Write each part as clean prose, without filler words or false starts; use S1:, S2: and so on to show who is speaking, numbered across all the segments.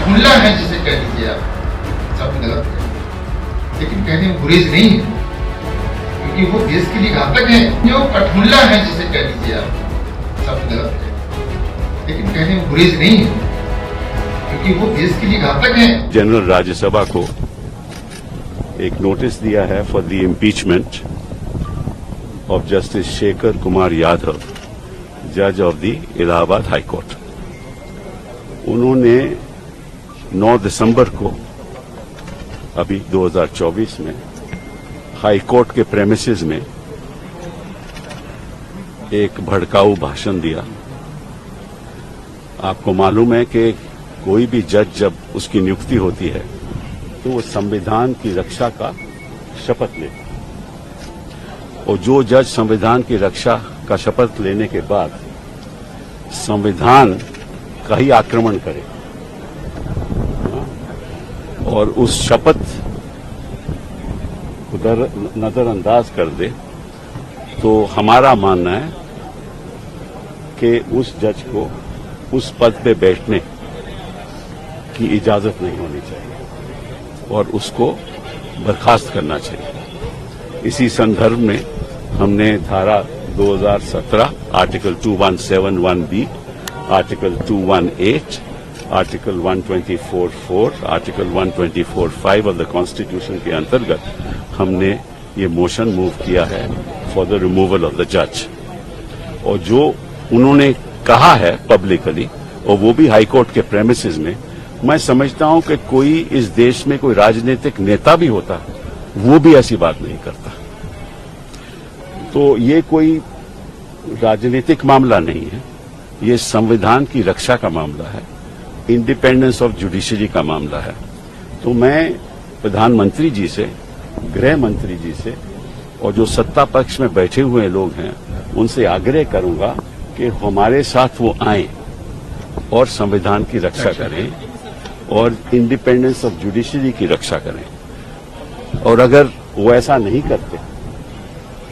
S1: कठमुल्ला है जिसे कह लीजिए आप, सब गलत है, लेकिन कहने में गुरेज नहीं है, क्योंकि वो देश के लिए घातक है। जो कठमुल्ला है जिसे कह लीजिए आप, सब गलत है, लेकिन कहने में गुरेज नहीं है, क्योंकि वो देश के लिए घातक है।
S2: जनरल राज्यसभा को एक नोटिस दिया है for the impeachment of justice Shekhar Kumar Yadav, जज of the Allahabad high court. उन्होंने 9 दिसंबर को अभी 2024 में हाई कोर्ट के प्रेमिसेस में एक भड़काऊ भाषण दिया। आपको मालूम है कि कोई भी जज जब उसकी नियुक्ति होती है तो वो संविधान की रक्षा का शपथ लेता है, और जो जज संविधान की रक्षा का शपथ लेने के बाद संविधान का ही आक्रमण करे और उस शपथ को नजरअंदाज कर दे, तो हमारा मानना है कि उस जज को उस पद पे बैठने की इजाजत नहीं होनी चाहिए और उसको बर्खास्त करना चाहिए। इसी संदर्भ में हमने धारा 2017 article 2171B, article 218, article 124(4), article 124(5) of the constitution के अंतर्गत हमने ये मोशन मूव किया है for the removal of the जज। और जो उन्होंने कहा है पब्लिकली, और वो भी हाईकोर्ट के प्रेमिसेस में, मैं समझता हूं कि कोई इस देश में कोई राजनीतिक नेता भी होता वो भी ऐसी बात नहीं करता। तो ये कोई राजनीतिक मामला नहीं है, ये संविधान की रक्षा का मामला है, इंडिपेंडेंस ऑफ जुडिशरी का मामला है। तो मैं प्रधानमंत्री जी से, गृह मंत्री जी से और जो सत्ता पक्ष में बैठे हुए लोग हैं उनसे आग्रह करूंगा कि हमारे साथ वो आएं और संविधान की रक्षा करें और इंडिपेंडेंस ऑफ जुडिशरी की रक्षा करें। और अगर वो ऐसा नहीं करते,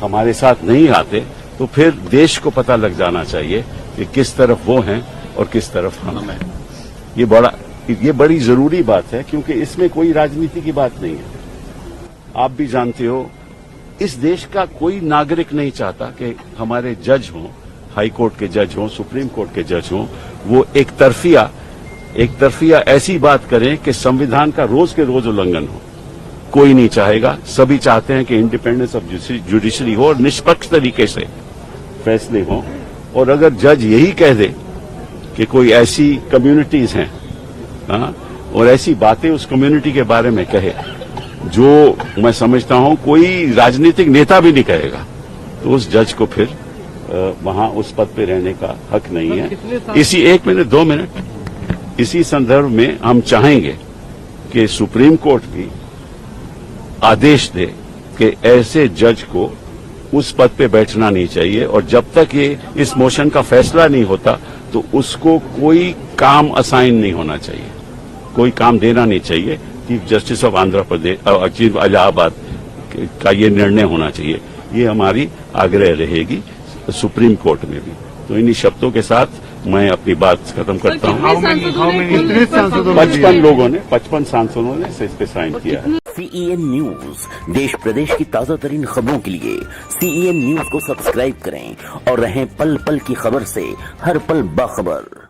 S2: हमारे साथ नहीं आते, तो फिर देश को पता लग जाना चाहिए कि किस तरफ वो हैं और किस तरफ हम हैं। ये बड़ी जरूरी बात है, क्योंकि इसमें कोई राजनीति की बात नहीं है। आप भी जानते हो, इस देश का कोई नागरिक नहीं चाहता कि हमारे जज हों, हाई कोर्ट के जज हों, सुप्रीम कोर्ट के जज हों, वो एक तरफिया ऐसी बात करें कि संविधान का रोज के रोज उल्लंघन हो। कोई नहीं चाहेगा, सभी चाहते हैं कि इंडिपेंडेंस ऑफ जुडिशरी हो और निष्पक्ष तरीके से फैसले हों। और अगर जज यही कह दे कि कोई ऐसी कम्युनिटीज हैं, और ऐसी बातें उस कम्युनिटी के बारे में कहे जो मैं समझता हूं कोई राजनीतिक नेता भी नहीं कहेगा, तो उस जज को फिर वहां उस पद पे रहने का हक नहीं है। 2 मिनट, इसी संदर्भ में हम चाहेंगे कि सुप्रीम कोर्ट भी आदेश दे कि ऐसे जज को उस पद पे बैठना नहीं चाहिए, और जब तक ये इस मोशन का फैसला नहीं होता तो उसको कोई काम असाइन नहीं होना चाहिए, कोई काम देना नहीं चाहिए। Chief justice of Andhra Pradesh, chief Allahabad का ये निर्णय होना चाहिए। ये हमारी आग्रह रहेगी सुप्रीम कोर्ट में भी। तो इन्हीं शब्दों के साथ मैं अपनी बात खत्म करता हूँ। 55 सांसदों ने इस पे साइन किया है।
S3: CEN न्यूज, देश प्रदेश की ताजा तरीन खबरों के लिए CEN न्यूज को सब्सक्राइब करें और रहें पल पल की खबर से हर पल बाखबर।